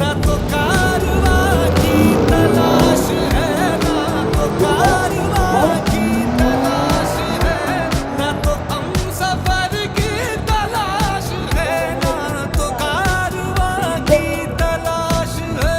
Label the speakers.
Speaker 1: ना तो कारवा की तलाश है ना तो कारवा की तलाश है ना तो हम सफर की तलाश है ना तो कारवा की तलाश है